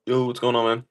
Yo, what's going on, man?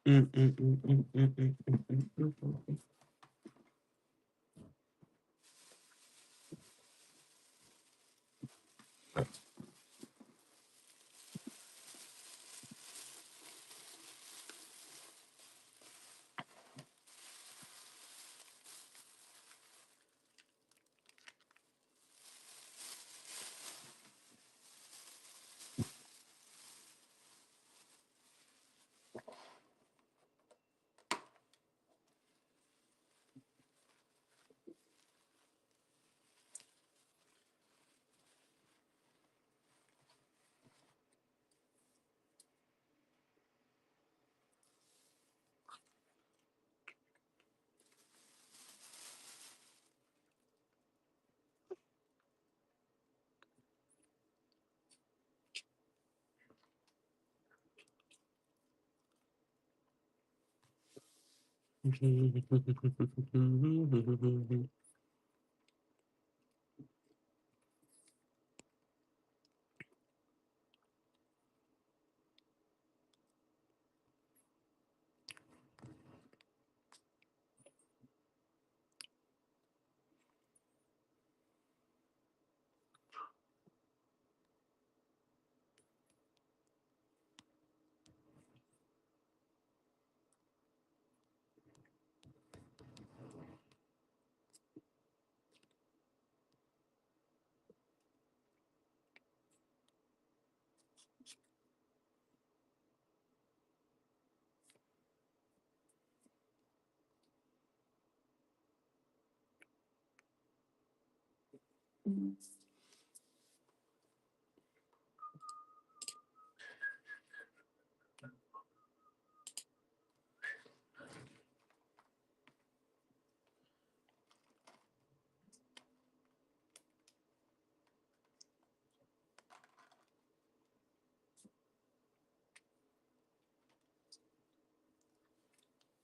Mm, mm, mm, mm, mm, mm, mm, mm, mm.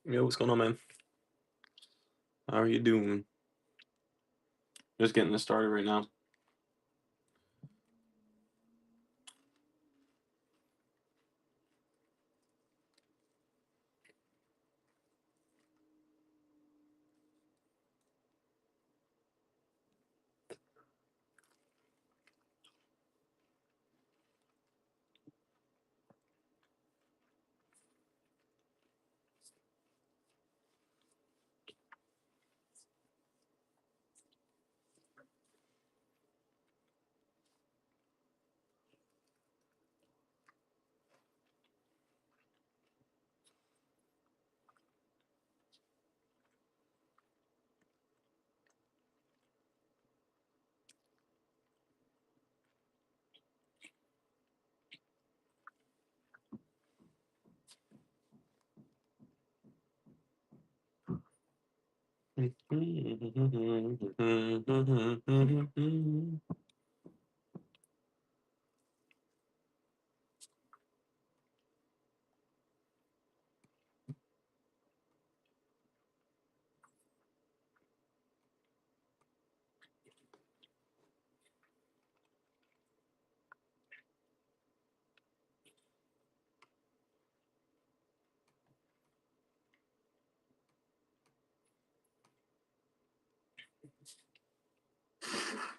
Yo, what's going on, man? How are you doing? Just getting this started right now.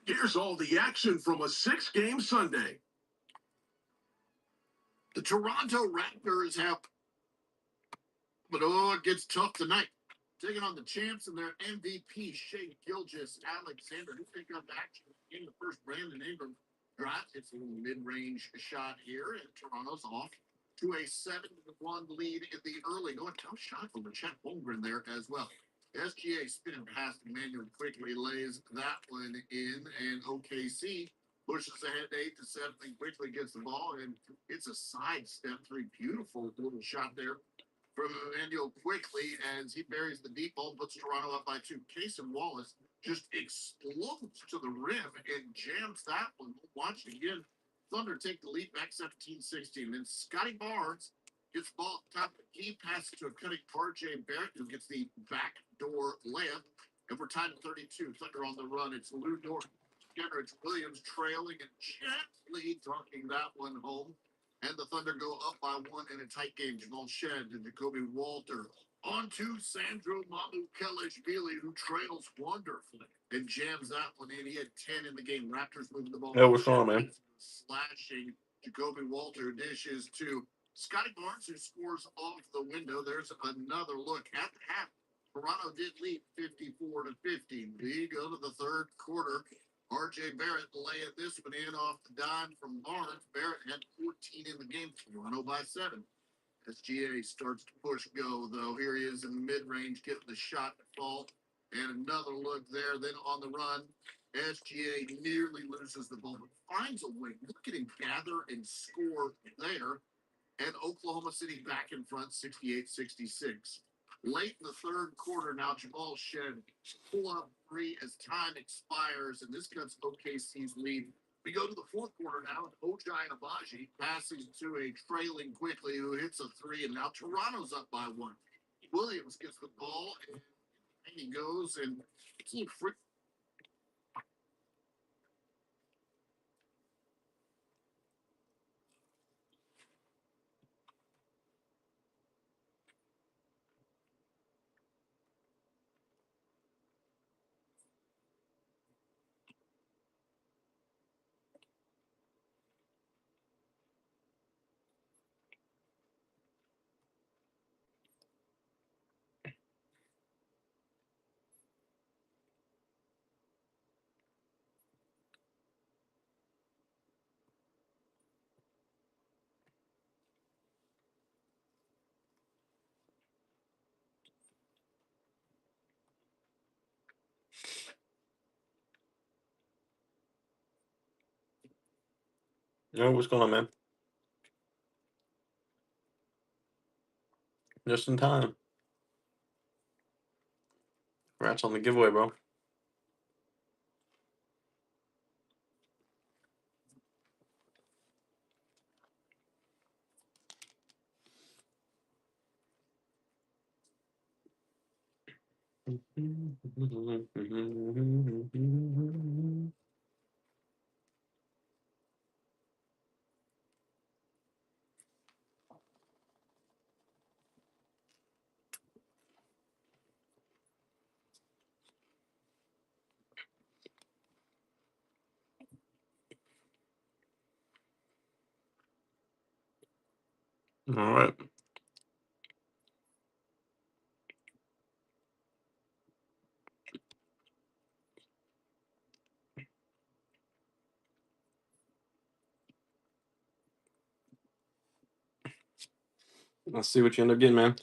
Here's all the action from a six-game Sunday. The Toronto Raptors have, but oh, it gets tough tonight. Taking on the champs and their MVP, Shea Gilgis Alexander, who picked up action in the first. Brandon Ingram drives. It's a little mid-range shot here, and Toronto's off to a 7-1 lead in the early. Going tough shot from Chet Holmgren there as well. SGA spinning past Emmanuel quickly lays that one in, and OKC pushes ahead 8-7 and quickly gets the ball, and it's a sidestep three. Beautiful little shot there from Emmanuel quickly as he buries the deep ball, puts Toronto up by two. Cason Wallace just explodes to the rim and jams that one. Watch it again. Thunder take the lead back 17-16. Then Scotty Barnes gets the ball top of the key, passes to a cutting RJ Barrett, who gets the backdoor layup. And we're tied at 32. Thunder on the run. It's Lou Dort. Kenrich Williams trailing and gently dunking that one home And the Thunder go up by one in a tight game. Jamal Shed to Jacoby Walter. On to Sandro Mamukelashvili, who trails wonderfully and jams that one in. He had 10 in the game. Raptors moving the ball. Yo, what's going on, man? Slashing. Jacoby Walter dishes to Scotty Barnes, who scores off the window. There's another look at the half. Toronto did lead 54 to 50. We go to the third quarter. RJ Barrett laying this one in off the dime from Barnes. Barrett had 14 in the game. Toronto by 7. SGA starts to push go, though. Here he is in mid-range, getting the shot to fall. And another look there. Then on the run, SGA nearly loses the ball, but finds a way. Look at him gather and score there. And Oklahoma City back in front, 68-66. Late in the third quarter, now Jamal Shed pull-up three as time expires, and this cuts OKC's lead. We go to the fourth quarter now, and Ochai Abaji passes to a trailing quickly who hits a three, and now Toronto's up by 1. Williams gets the ball, and he goes, and it's a little Yo, what's going on, man? Just in time. Congrats on the giveaway, bro. All right. Let's see what you end up getting, man.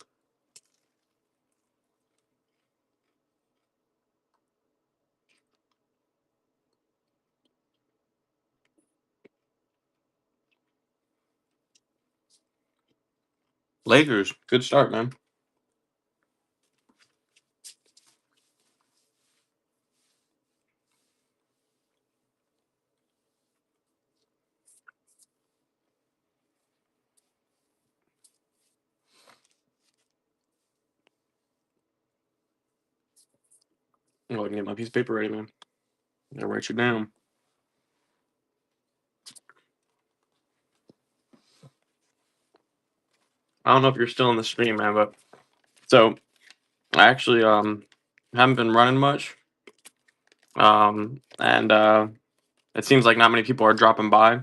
Lakers, good start, man. I'm going to get my piece of paper ready, man. Gotta write you down. I don't know if you're still in the stream, man, but so I actually haven't been running much. And it seems like not many people are dropping by.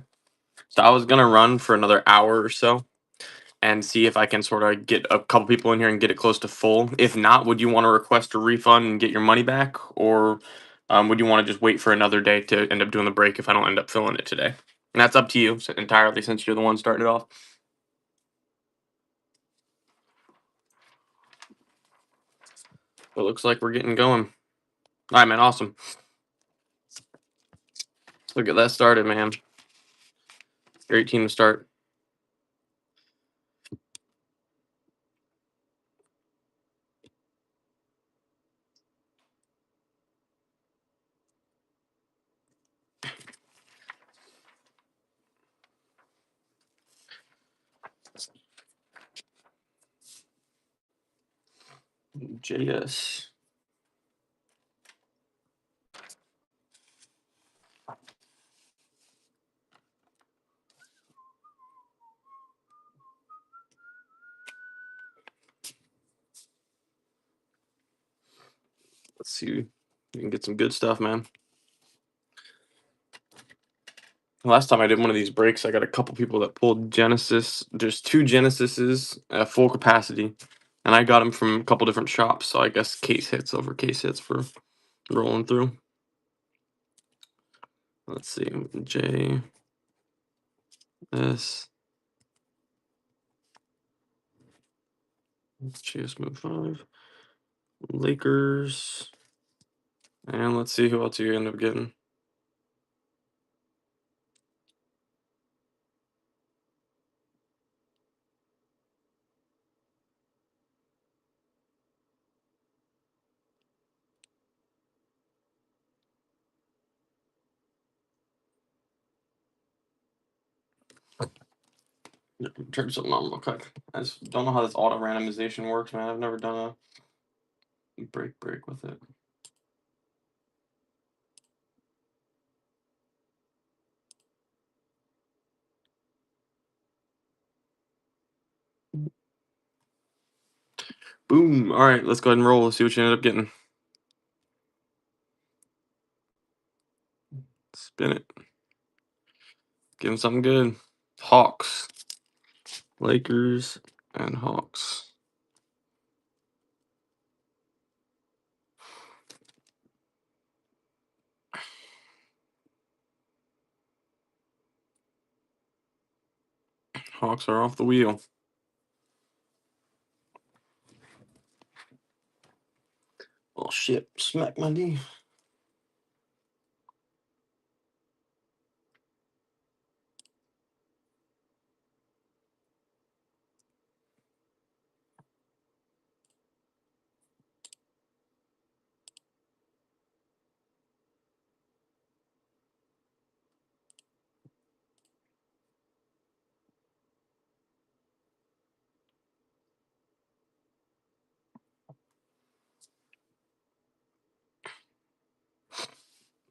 So I was gonna run for another hour or so and see if I can sort of get a couple people in here and get it close to full. If not, would you want to request a refund and get your money back, or would you want to just wait for another day to end up doing the break if I don't end up filling it today? And that's up to you entirely, since you're the one starting it off. It looks like we're getting going. All right, man. Awesome. Let's get that started, man. Great team to start. JS. Let's see. We can get some good stuff, man. Last time I did one of these breaks, I got a couple people that pulled Genesis. There's 2 Genesises at full capacity, and I got them from a couple different shops. So I guess case hits over case hits for rolling through. Let's see, J S GS move 5 Lakers, and let's see who else you end up getting. Turn something on real quick. I just don't know how this auto randomization works, man. I've never done a break with it. Boom. All right, let's go ahead and roll. Let's see what you ended up getting. Spin it. Give him something good. Hawks. Lakers and Hawks. Hawks are off the wheel. Oh shit, smack my knee.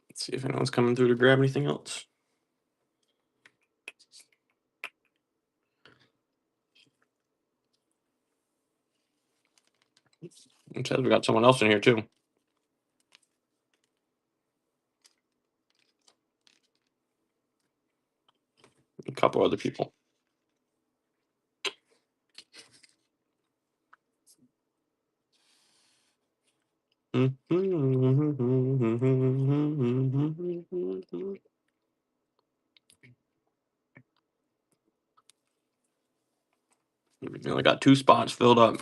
Let's see if anyone's coming through to grab anything else. It says we got someone else in here too. A couple other people. We only got 2 spots filled up.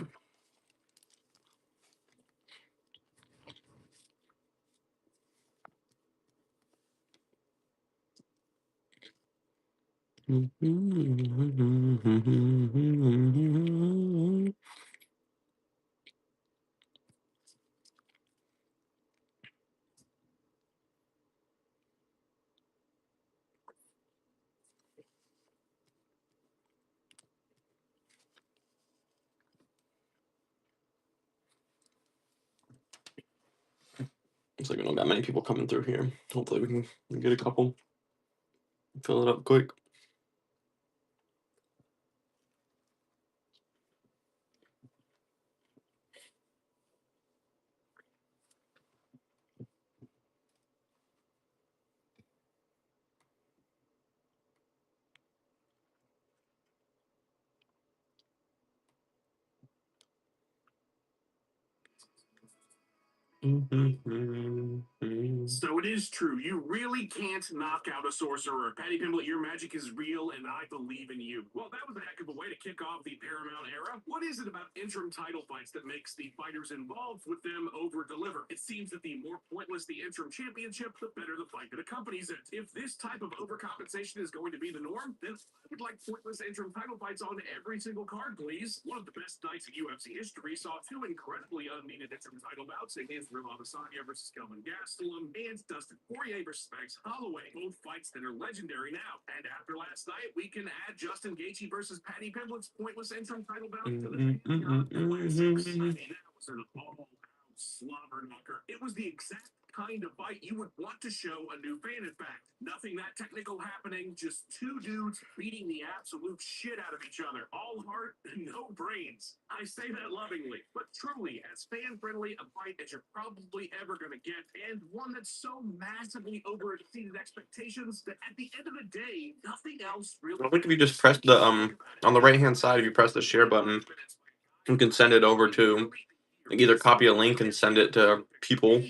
Looks like we don't got many people coming through here. Hopefully we can get a couple. Fill it up quick. So it is true. You really can't knock out a sorcerer. Patty Pimblett, your magic is real, and I believe in you. Well, that was a heck of a way to kick off the Paramount era. What is it about interim title fights that makes the fighters involved with them over-deliver? It seems that the more pointless the interim championship, the better the fight that accompanies it. If this type of overcompensation is going to be the norm, then I would like pointless interim title fights on every single card, please. One of the best nights in UFC history saw 2 incredibly unneeded interim title bouts against Rim Adesanya versus Kelvin Gastelum and Dustin Poirier versus Max Holloway. Both fights that are legendary now. And after last night, we can add Justin Gaethje versus Patty Pimblett's pointless interim title bout to the Pantheon of classics. I mean, that was an all-out slobber knocker. It was the exact kind of fight you would want to show a new fan. In fact, nothing that technical happening, just two dudes beating the absolute shit out of each other. All heart, no brains. I say that lovingly, but truly as fan-friendly a fight as you're probably ever going to get, and one that's so massively over exceeded expectations that at the end of the day, nothing else really. I think if you just press the on the right hand side, if you press the share button, you can send it over to either copy a link and send it to people,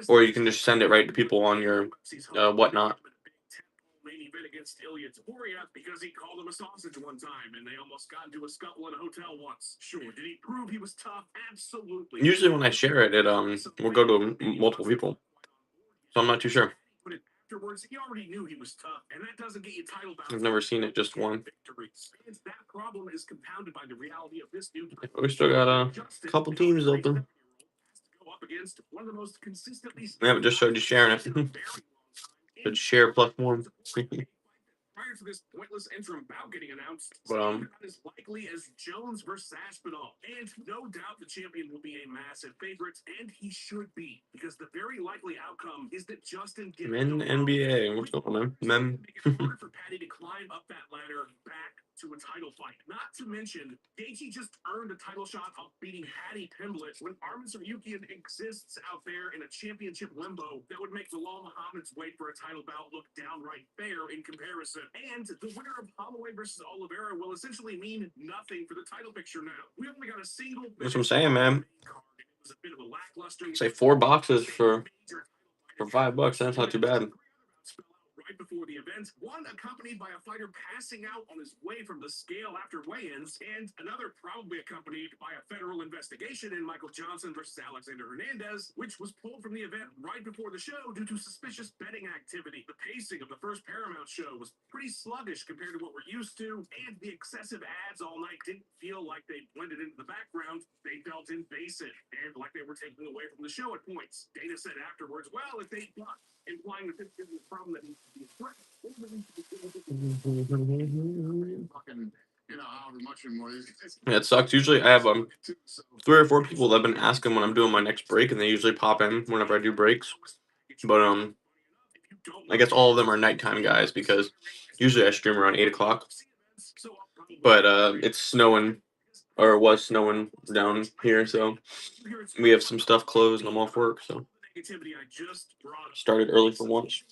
or you can just send it right to people on your whatnot. Main event against Ilya Taporia because he called him a sausage one time and they almost got into a scuffle in a hotel once. Sure, did he prove he was tough? Absolutely. Usually when I share it, it will go to multiple people, so I'm not too sure. But afterwards, he already knew he was tough, and that doesn't get you title bouts. I've never seen it just one. Victories. And that problem is compounded by the reality of this new. We still got a couple teams open. Go up against one of the most consistently. Yeah, it just showed you sharing it. Should share plus one. Prior to this pointless interim bout getting announced, Well, as likely as Jones versus Aspinall, and no doubt the champion will be a massive favorite, and he should be, because the very likely outcome is that Justin Men NBA. What's going on, man? harder for Patty to climb up that ladder back to a title fight. Not to mention, Gaethje just earned a title shot off beating Paddy Pimblett when Arman Tsarukyan exists out there in a championship limbo that would make Bilal Muhammad's wait for a title bout look downright fair in comparison. And the winner of Holloway versus Oliveira will essentially mean nothing for the title picture now. We only got a single. That's what I'm saying, man. It was a bit of a lackluster. Say 4 boxes for $5. That's not too bad. Right before the event, one accompanied by a fighter passing out on his way from the scale after weigh-ins, and another probably accompanied by a federal investigation in Michael Johnson versus Alexander Hernandez, which was pulled from the event right before the show due to suspicious betting activity. The pacing of the first Paramount show was pretty sluggish compared to what we're used to, and the excessive ads all night didn't feel like they blended into the background. They felt invasive and like they were taking away from the show at points. Dana said afterwards, well, if they blocked, implying that this isn't a problem that needs to be addressed. Fucking, however much more. Yeah, it sucks. Usually I have 3 or 4 people that have been asking when I'm doing my next break, and they usually pop in whenever I do breaks. But I guess all of them are nighttime guys because usually I stream around 8 o'clock. But it's snowing, or it was snowing down here, so we have some stuff closed and I'm off work, so started early for once.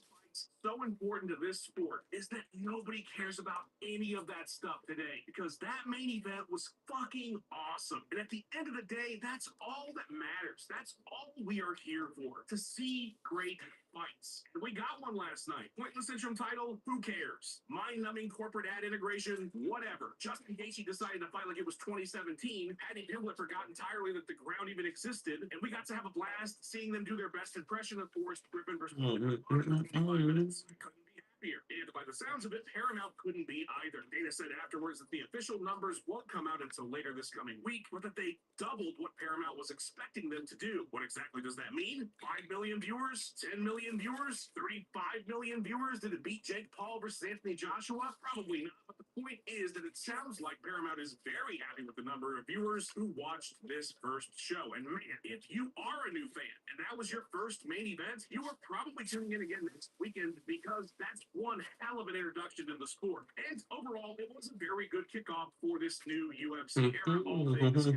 So important to this sport is that nobody cares about any of that stuff today because that main event was fucking awesome. And at the end of the day, that's all that matters. That's all we are here for, to see great fights. We got one last night. Pointless interim title, who cares? Mind-numbing corporate ad integration, whatever. Justin Gaethje decided to fight like it was 2017. Paddy Pimblett forgot entirely that the ground even existed, and we got to have a blast seeing them do their best impression of Forrest Griffin versus couldn't be happier. And by the sounds of it, Paramount couldn't be either. Dana said afterwards that the official numbers won't come out until later this coming week, but that they doubled what Paramount was expecting them to do. What exactly does that mean? 5 million viewers? 10 million viewers? 35 million viewers? Did it beat Jake Paul versus Anthony Joshua? Probably not. But the point is that it sounds like Paramount is very happy with the number of viewers who watched this first show. And man, if you are a new fan and that was your first main event, you are probably tuning in again next weekend because that's one hell of an introduction to the sport. And overall, it was a very good kickoff for this new UFC era. All things it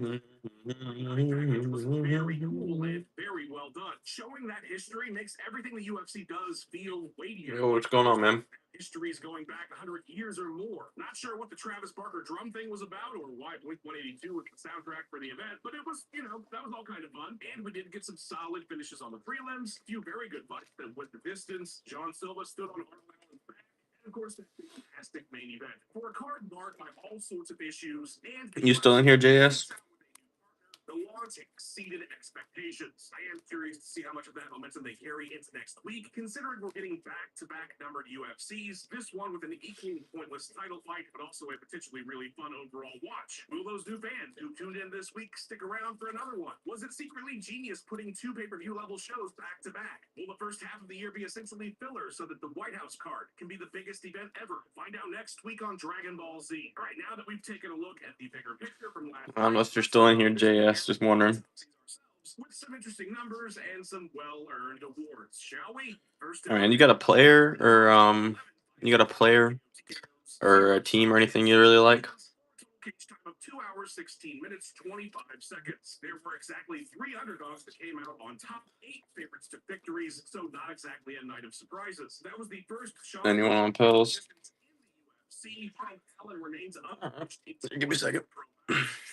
was very cool and very well done. Showing that history makes everything the UFC does feel weightier. Yo, what's going on, man? History is going back 100 years or more. Not sure what the Travis Barker drum thing was about or why Blink-182 was the soundtrack for the event, but it was, that was all kind of fun. And we did get some solid finishes on the prelims, a few very good fights that went the distance. John Silva stood on Arnold's back. And of course, that fantastic main event. For a card marked by all sorts of issues and... You still in here, JS? The launch exceeded expectations. I am curious to see how much of that momentum they carry into next week, considering we're getting back-to-back numbered UFCs, this one with an equally pointless title fight, but also a potentially really fun overall watch. Will those new fans who tuned in this week stick around for another one? Was it secretly genius putting 2 pay-per-view level shows back-to-back? Will the first half of the year be essentially filler so that the White House card can be the biggest event ever? Find out next week on Dragon Ball Z. All right, now that we've taken a look at the bigger picture from last... Unless you're still in here, JS, just wondering. with some interesting numbers and some well-earned awards, shall we? First All right, up, and you got a player you got a player or a team or anything you really like? Cage time of 2 hours, 16 minutes, 25 seconds. There were exactly 3 underdogs that came out on top, 8 favorites to victories, so not exactly a night of surprises. That was the first shot. Anyone on pills? See, Allen remains up. Give me a second.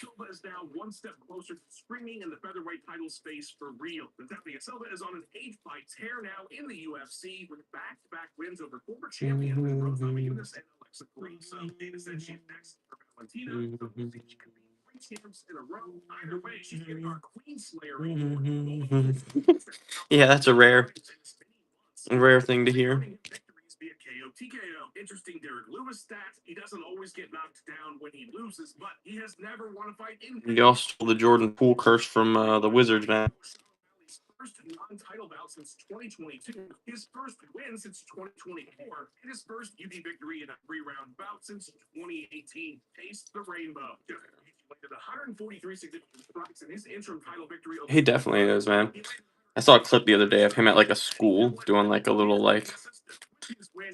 Silva is now one step closer to screaming in the featherweight title space for real. Natalia Silva is on an 8-fight tear now in the UFC with back-to-back wins over former champion Rose Namajunas and Alexa Grace. Dana said she's next for Valentina. So she could be 3 champs in a row. Either way, she's getting our Queen Slayer award. Yeah, that's a rare thing to hear. Via KO TKO. Interesting Derek Lewis stat. He doesn't always get knocked down when he loses, but he has never won a fight in. Y'all stole the Jordan Poole curse from the Wizards, man. First non-title bout since 2022, his first win since 2024, and his first UD victory in a 3-round bout since 2018. Taste the rainbow. Landed 143 significant strikes in his interim title victory. He definitely is, man. I saw a clip the other day of him at like a school doing like a little like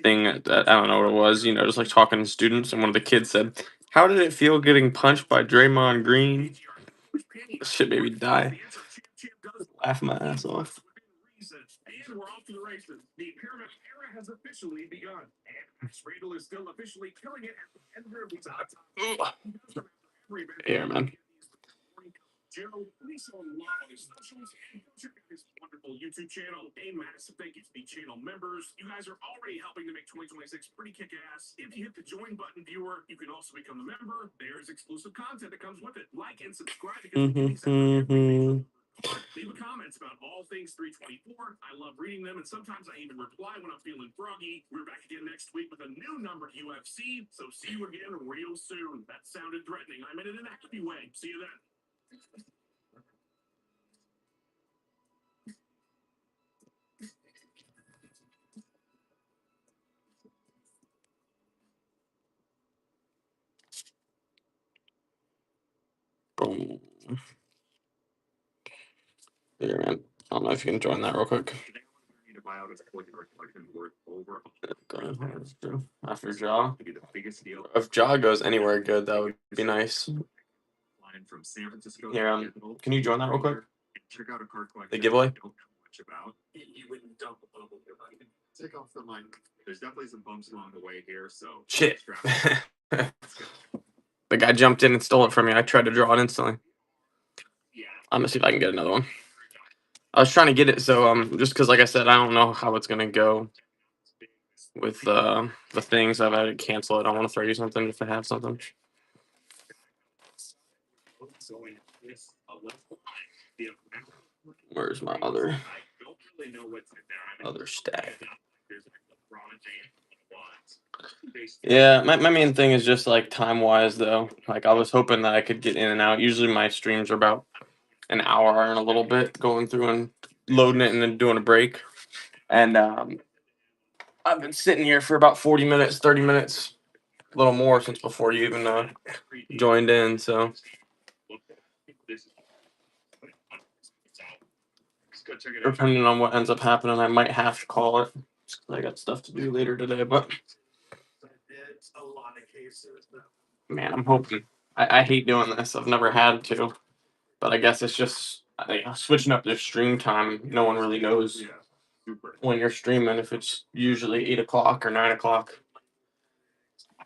thing that I don't know what it was, you know, just like talking to students, and one of the kids said, "How did it feel getting punched by Draymond Green?" This shit made me die. Laugh my ass off. And we're off to the races. The Pyramid era has officially begun. And Max Riedel is still officially killing it at the end of the top. Yeah, man. Joe, please on love on his socials and check out his wonderful YouTube channel. A massive thank you to the channel members. You guys are already helping to make 2026 pretty kick-ass. If you hit the join button, viewer, you can also become a member. There's exclusive content that comes with it. Like and subscribe because leave comments about all things 324. I love reading them, and sometimes I even reply when I'm feeling froggy. We're back again next week with a new numbered UFC, so see you again real soon. That sounded threatening. I meant it in a happy way. See you then. Boom. Here, man. I don't know if you can join that real quick. After Jaw. If Jaw goes anywhere good, that would be nice. Here, can you join that real quick? The giveaway? Take off the mic. There's definitely some bumps along the way here, so shit. The guy jumped in and stole it from me. I tried to draw it instantly. I'm gonna see if I can get another one. I was trying to get it, so just because, like I said, I don't know how it's gonna go with the things. I've had to cancel it. I want to throw you something if I have something. Where's my other stack? Yeah, my main thing is just like time wise though. Like I was hoping that I could get in and out. Usually my streams are about an hour and a little bit, going through and loading it and then doing a break. And I've been sitting here for about 40 minutes, 30 minutes, a little more since before you even joined in. So depending on what ends up happening, I might have to call it. I got stuff to do later today, but man, I'm hoping. I hate doing this. I've never had to, but I guess it's just switching up their stream time. No one really knows when you're streaming if it's usually 8 o'clock or 9 o'clock.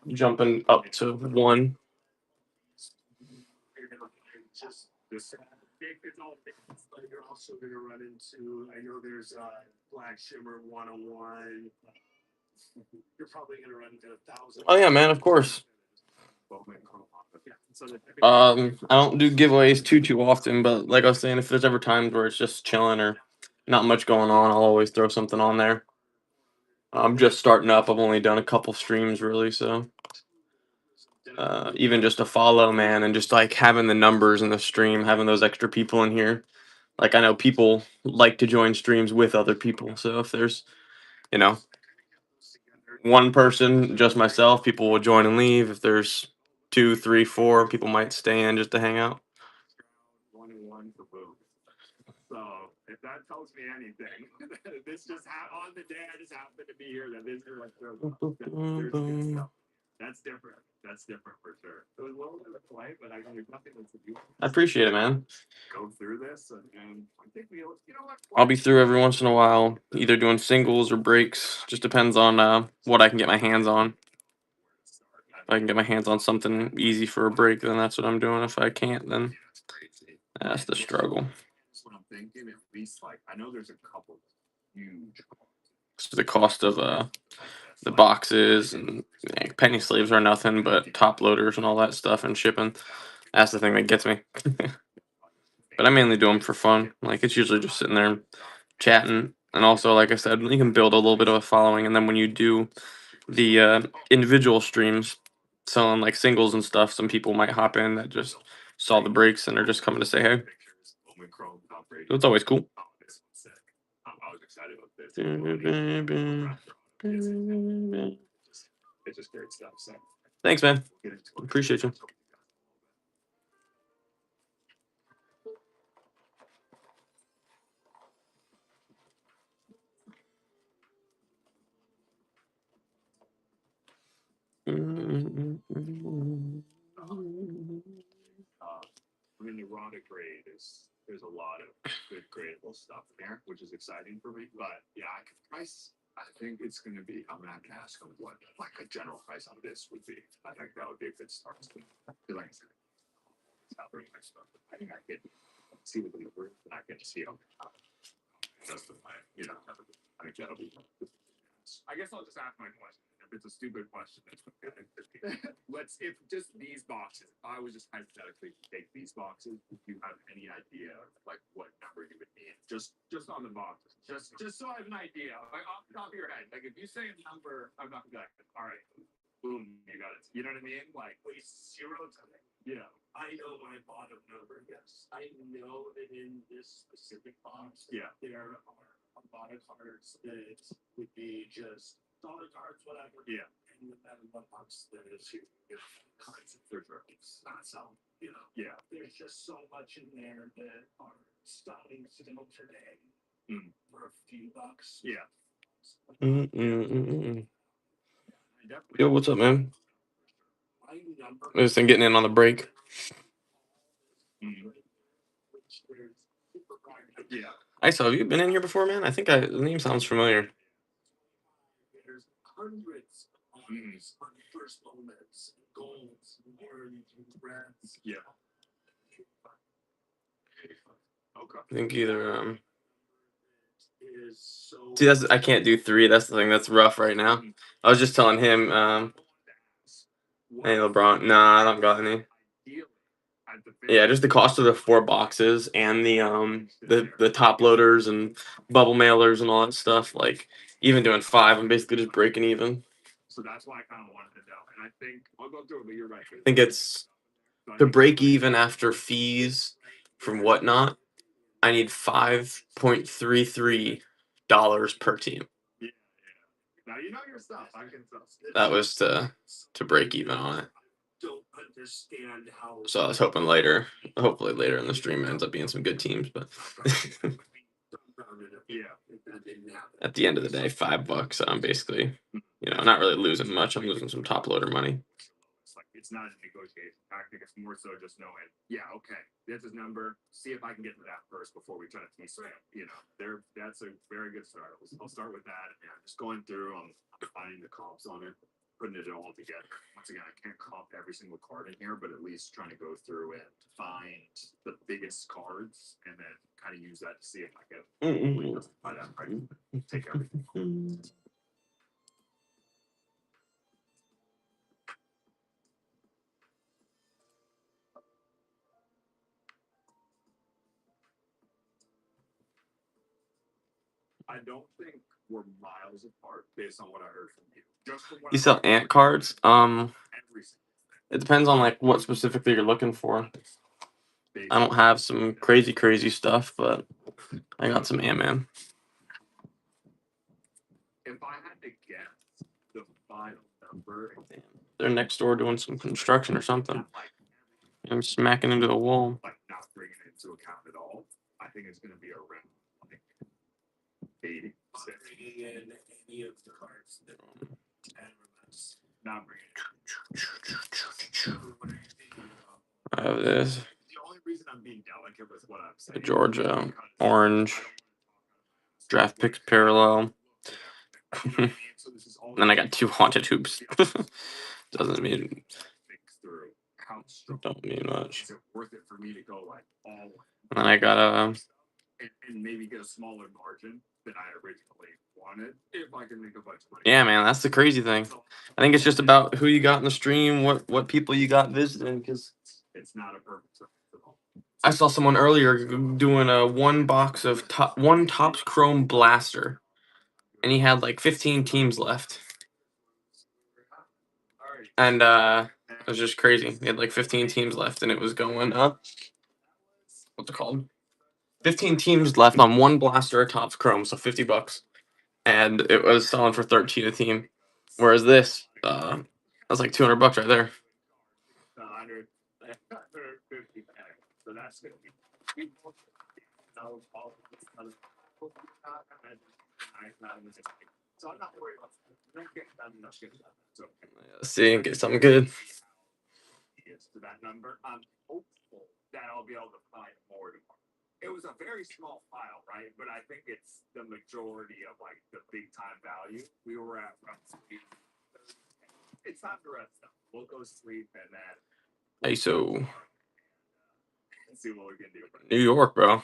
Jumping up to 1. You're also going to run into, I know there's Black Shimmer 101. You're probably going to run into 1,000. Oh yeah, man, of course. I don't do giveaways too often, but like I was saying, if there's ever times where it's just chilling or not much going on, I'll always throw something on there. I'm just starting up. I've only done a couple streams really, so even just a follow, man, and just like having the numbers in the stream, having those extra people in here. Like I know people like to join streams with other people, so if there's, one person, just myself, people will join and leave. If there's 2, 3, 4, people might stay in just to hang out. So if that tells me anything, this just on the day I just happened to be here. That this is like there's good stuff. That's different. That's different for sure. It was a little bit of a play, but I there's nothing that's a I appreciate it, man. go through this, and I think we, you know what? I'll be through every once in a while, either doing singles or breaks. Just depends on what I can get my hands on. If I can get my hands on something easy for a break, then that's what I'm doing. If I can't, then that's the struggle. That's what I'm thinking. At least like I know there's a couple huge. So the cost of the boxes and penny sleeves are nothing, but top loaders and all that stuff and shipping. That's the thing that gets me. But I mainly do them for fun. Like it's usually just sitting there chatting, and also, like I said, you can build a little bit of a following, and then when you do the individual streams, selling like singles and stuff, some people might hop in that just saw the breaks and are just coming to say hey. So it's always cool. I was excited about this. It's just great stuff. So Thanks, man. Appreciate you. I mean, the Ronda grade is there's a lot of good gradable stuff there, which is exciting for me. But yeah, I can price. I think it's going to be. I'm going to have to ask him what like a general price on this would be. I think that would be a good start. Because like I said, it's not very much stuff. I think I can see the numbers and I can see how justify it. You know, I think that'll be. I guess I'll just ask my question. If it's a stupid question, that's okay. Let's if just these boxes. If I was just hypothetically to take these boxes, do you have any idea of like what number you would need? Just on the boxes. Just so I have an idea. Like off the top of your head. Like if you say a number, I'm not gonna be like, all right, boom, you got it. You know what I mean? Like wait, 0 to yeah. I know my bottom number, yes. I know that in this specific box, yeah, there are a lot of cards that would be just dollar cards, whatever. Yeah. And no matter what box there is here, you know, cards for sure. It's not so, you know. Yeah. There's just so much in there that are starting still today for a few bucks. Yeah. Yo, what's up, man? Just getting in on the break. Yeah. Iso, have you been in here before, man? I think the name sounds familiar. There's hundreds of on first moments, golds, orange, reds. Yeah. Okay. I think either see, that's I can't do 3. That's the thing that's rough right now. I was just telling him, hey LeBron, nah, I don't got any. Yeah, just the cost of the 4 boxes and the top loaders and bubble mailers and all that stuff. Like even doing 5, I'm basically just breaking even. So that's why I kind of wanted to know. And I think I'll go through it, but you're right. I think it's to break even after fees from whatnot. I need $5.33 per team. Yeah. Now you know your stuff. I can trust it. That was to break even on it. Don't understand how. So I was hoping hopefully later in the stream it ends up being some good teams, but Yeah. at the end of the day, $5, I'm basically, not really losing much. I'm losing some top loader money. It's not a negotiation tactic. It's more so just knowing, yeah, okay, that's his number. See if I can get to that first before we try to tease him. That's a very good start. I'll start with that. Yeah, just going through, finding the comps on it, putting it all together. Once again, I can't comp every single card in here, but at least trying to go through and find the biggest cards and then kind of use that to see if I can justify that price. Take everything. I don't think we're miles apart based on what I heard from you. Just from what You sell ant cards? It depends on like what specifically you're looking for. I don't have some crazy stuff, but I got some Ant-Man. If I had to guess the final number, They're next door doing some construction or something. I'm smacking into the wall. like not bringing it into account at all. I think it's going to be around like 80. Any of the cards that not I have this. The only reason I'm being delicate with what I'm saying. Georgia, orange, draft picks parallel. And then I got 2 haunted hoops. Don't mean much. Is it worth it for me to go like all? And then I got and maybe get a smaller margin than I originally wanted if I can make a bunch of money. yeah, man, that's the crazy thing. I think it's just about who you got in the stream, what people you got visiting, because it's not a perfect. I saw someone earlier doing a 1 box of Topps Chrome Blaster, and he had like 15 teams left, and it was just crazy. He had like 15 teams left, and it was going up. What's it called? 15 teams left on 1 blaster of Topps Chrome, so $50, and it was selling for 13 a team. Whereas this, that's like $200 right there. So that's gonna be. So I'm not worried about so Let's see, get something good. To that number, I'm hopeful that I'll be able to find more tomorrow. It was a very small file, right? But I think it's the majority of like the big time value. We were at roughly. It's time to rest up. We'll go sleep and then. ISO. And see what we can do. New York, bro.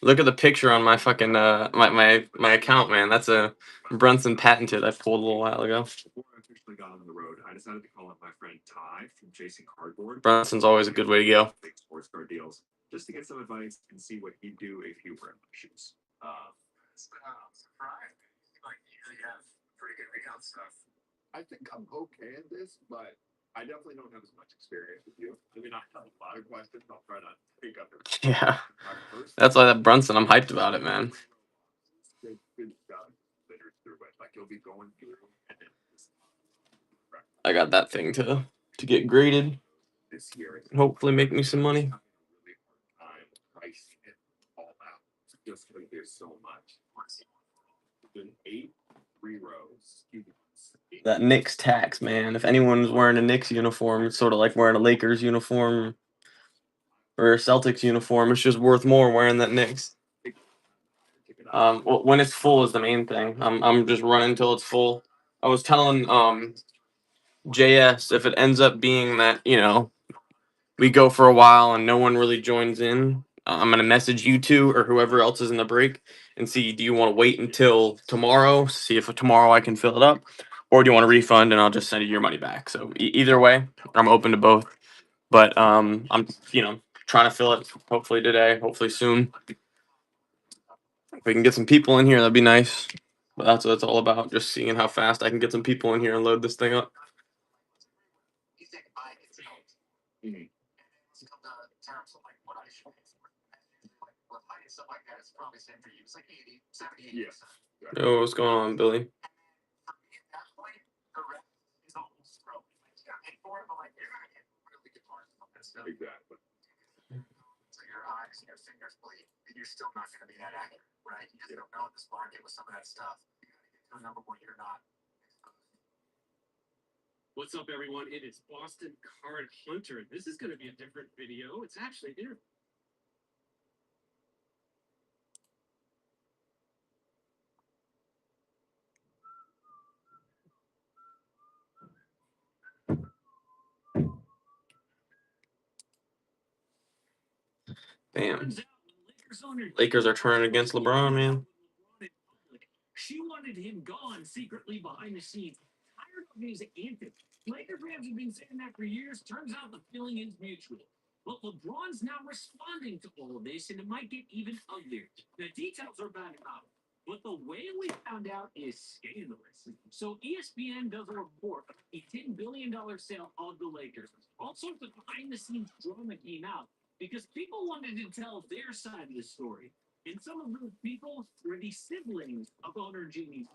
Look at the picture on my fucking my account, man. That's a Brunson patented I pulled a little while ago. Before I officially got on the road, I decided to call up my friend Ty from Chasing Cardboard. Brunson's always a good way to go. Big sports card deals, just to get some advice and see what he'd do if he were in my shoes. Surprised. Like usually have pretty good readout stuff. I think I'm okay at this, but I definitely don't have as much experience with you. I mean, I have a lot of questions. I'll try to pick up everything. Yeah, that's why that Brunson. I'm hyped about it, man. Good stuff. Like you'll be going through. I got that thing to get graded. This year, hopefully make me some money. Pricing it all out. Just like there's so much. 8 3 rows. That Knicks tax, man. If anyone's wearing a Knicks uniform, it's sort of like wearing a Lakers uniform or a Celtics uniform. It's just worth more wearing that Knicks. When it's full is the main thing. I'm just running till it's full. I was telling JS if it ends up being that, you know, we go for a while and no one really joins in, I'm gonna message you two or whoever else is in the break and see, do you want to wait until tomorrow, see if tomorrow I can fill it up, or do you want a refund and I'll just send you your money back? So either way, I'm open to both. But I'm trying to fill it hopefully today, hopefully soon. If we can get some people in here, that'd be nice. But that's what it's all about, just seeing how fast I can get some people in here and load this thing up. Yo, what's going on, Billy? Exactly. So your eyes and your fingers bleed, and you're still not going to be that accurate, right? You just don't know in this market with some of that stuff. You got to get to a number where you're not. What's up, everyone? It is Boston Card Hunter. This is going to be a different video. It's actually there. Damn. Lakers are turning against LeBron, man. She wanted him gone secretly behind the scenes. Tired of his antics. Laker fans have been saying that for years. Turns out the feeling is mutual. But LeBron's now responding to all of this, and it might get even uglier. The details are bad about it, but the way we found out is scandalous. So ESPN does a report of a $10 billion sale of the Lakers. All sorts of behind-the-scenes drama came out because people wanted to tell their side of the story. And some of those people were the siblings of owner Jimmy.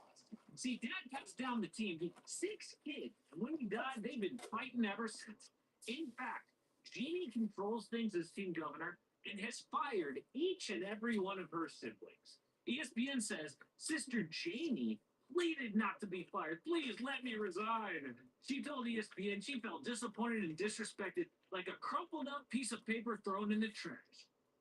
See, Dad passed down the team to 6 kids, and when he died, they've been fighting ever since. In fact, Jeannie controls things as team governor, and has fired each and every one of her siblings. ESPN says Sister Jamie pleaded not to be fired. Please let me resign. She told ESPN she felt disappointed and disrespected like a crumpled up piece of paper thrown in the trash.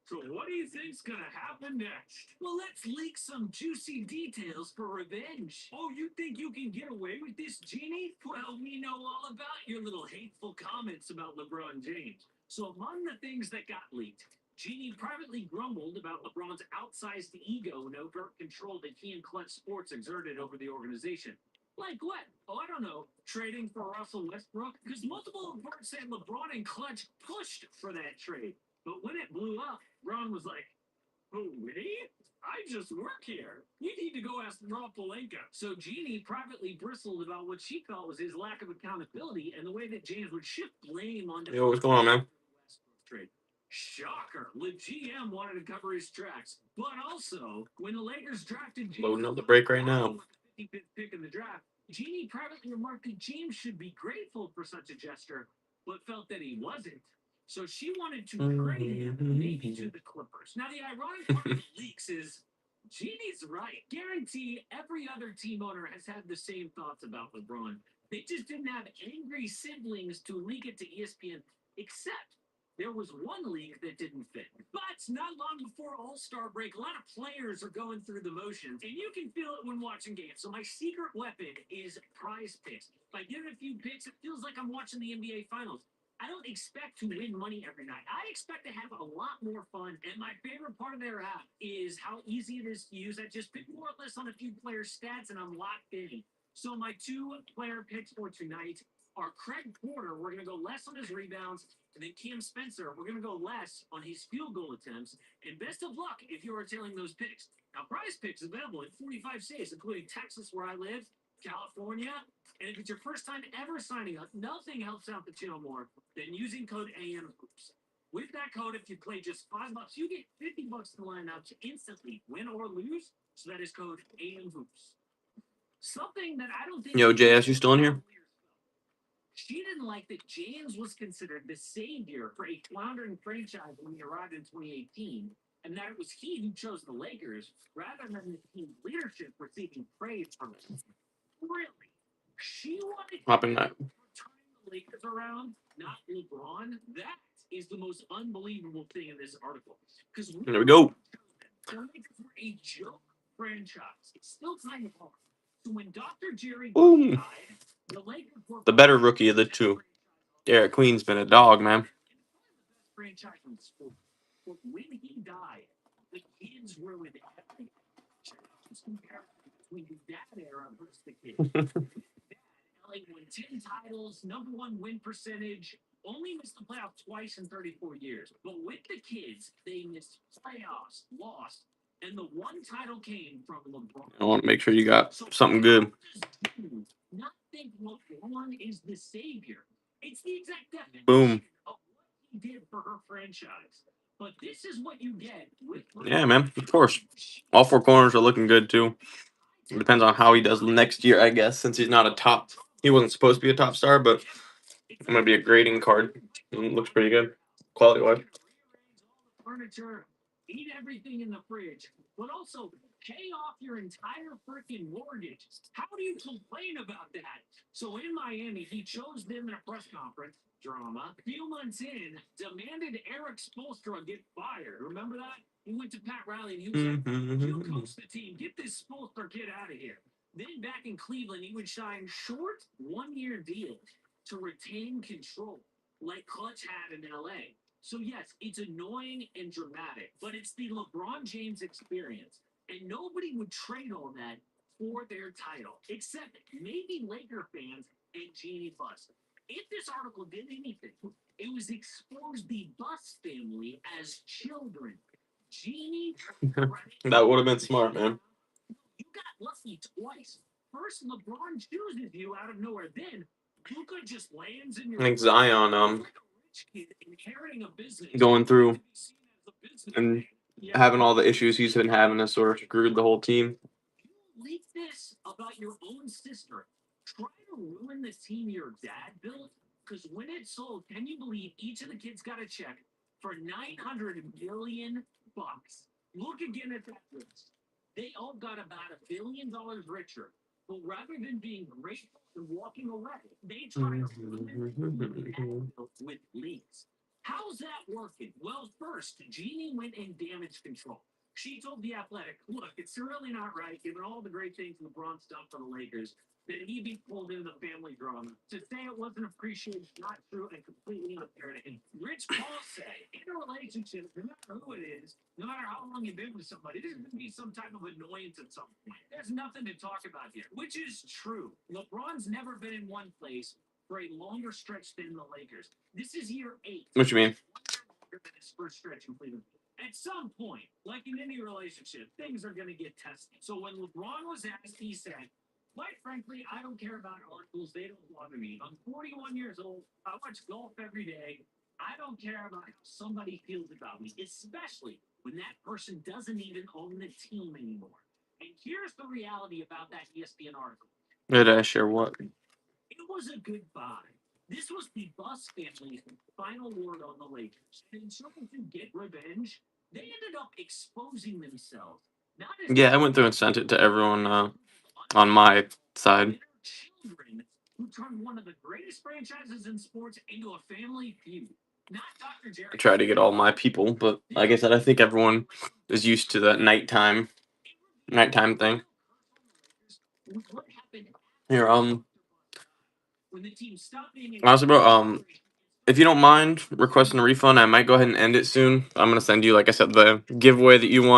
So what do you think's gonna happen next? Well, let's leak some juicy details for revenge. Oh, you think you can get away with this, Jeannie? Well, we know all about your little hateful comments about LeBron James. So among the things that got leaked, Jeannie privately grumbled about LeBron's outsized ego and overt control that he and Clutch Sports exerted over the organization. Like what? Oh, I don't know. Trading for Russell Westbrook? Because multiple reports said LeBron and Clutch pushed for that trade. But when it blew up, Ron was like, "Who, me? I just work here. You need to go ask Rob Pelinka." So Jeannie privately bristled about what she felt was his lack of accountability and the way that James would shift blame onto Yo, what's going on, man? trade. Shocker. The GM wanted to cover his tracks. But also, when the Lakers drafted James Loading up the break right now. with the 55th pick in the draft, Jeannie privately remarked that James should be grateful for such a gesture, but felt that he wasn't. So she wanted to trade him, maybe to the Clippers. Now, the ironic part of the leaks is Jeannie's right. Guarantee every other team owner has had the same thoughts about LeBron. They just didn't have angry siblings to leak it to ESPN, except there was one league that didn't fit. But not long before All-Star break, a lot of players are going through the motions, and you can feel it when watching games. So my secret weapon is Prize Picks. If I give it a few picks, it feels like I'm watching the NBA Finals. I don't expect to win money every night. I expect to have a lot more fun. And my favorite part of their app is how easy it is to use. I just pick more or less on a few player stats, and I'm locked in. So my 2 player picks for tonight are Craig Porter. We're going to go less on his rebounds. And then Cam Spencer, we're going to go less on his field goal attempts. And best of luck if you are tailing those picks. Now, Prize Picks available in 45 states, including Texas, where I live, California. And if it's your first time ever signing up, nothing helps out the channel more than using code AMHOOPS. With that code, if you play just $5, you get $50 to line up to instantly win or lose. So that is code AMHOOPS. Something that I don't think. Yo, JS, you still in here? She didn't like that James was considered the savior for a floundering franchise when he arrived in 2018, and that it was he who chose the Lakers rather than the team's leadership receiving praise from him. Really? She wanted Hopping that. turning the Lakers around, not LeBron? That is the most unbelievable thing in this article. Because There we go. the Lakers were a joke franchise. It's still kind of hard. So when Dr. Jerry Boom. died, the Lakers were The better rookie of the two. Derek Queen's been a dog, man. franchise in sport. But when he died, the kids were with everything. Just comparison between that era versus the kids. LA won 10 titles, #1 win percentage, only missed the playoffs twice in 34 years. But with the kids, they missed playoffs, lost, and the one title came from LeBron. I want to make sure you got something good. Not think LeBron is the savior. It's the exact definition Boom. of what he did for her franchise. But this is what you get with. Yeah, man. Of course. All 4 corners are looking good, too. It depends on how he does next year, I guess, since he's not a top. He wasn't supposed to be a top star, but it might be a grading card. It looks pretty good, quality-wise. Furniture, eat everything in the fridge, but also pay off your entire freaking mortgage. How do you complain about that? So in Miami, he chose them in a press conference. Drama. A few months in, demanded Eric Spoelstra get fired. Remember that? He went to Pat Riley and he was like, "You coach the team. Get this Spoelstra kid out of here." Then back in Cleveland, he would sign short 1-year deals to retain control, like Clutch had in LA. So yes, it's annoying and dramatic, but it's the LeBron James experience. And nobody would trade all that for their title, except maybe Laker fans and Jeannie Buss. If this article did anything, it was expose the Buss family as children. Jeannie, That would have been smart, man. you got lucky twice. First, LeBron chooses you out of nowhere. Then, Luka just lands in your. I think Zion, going through and having all the issues he's been having has sort of screwed the whole team. You leak this about your own sister. Try to ruin the team your dad built. Because when it's sold, can you believe each of the kids got a check for $900 million. Look again at that list. They all got about $1 billion richer. But rather than being grateful and walking away, they tried to with leads. How's that working? Well, first, Jeannie went in damage control. She told The Athletic, look, it's really not right, given all the great things LeBron's done for the Lakers, that he be pulled into the family drama. To say it wasn't appreciated is not true and completely unfair to him. Rich Paul said, in a relationship, no matter who it is, no matter how long you've been with somebody, there's going to be some type of annoyance at some point. There's nothing to talk about here, which is true. LeBron's never been in one place for a longer stretch than the Lakers. This is year 8. What you mean? Longer than his first stretch in Cleveland. At some point, like in any relationship, things are going to get tested. So when LeBron was asked, he said, quite frankly, I don't care about articles. They don't bother me. I'm 41 years old. I watch golf every day. I don't care about how somebody feels about me, especially when that person doesn't even own the team anymore. And here's the reality about that ESPN article. Did I share what? It was a goodbye. This was the Buss family's final word on the Lakers. And in trying to get revenge, they ended up exposing themselves. Not as Yeah, I went through and sent it to everyone on my side. bitter children who turned one of the greatest franchises in sports into a family feud. Not Dr. Jerry. I tried to get all my people, but like I said, I think everyone is used to that nighttime thing. What happened Here, when the team stopped being honestly, bro, if you don't mind requesting a refund, I might go ahead and end it soon. I'm gonna send you, like I said, the giveaway that you won.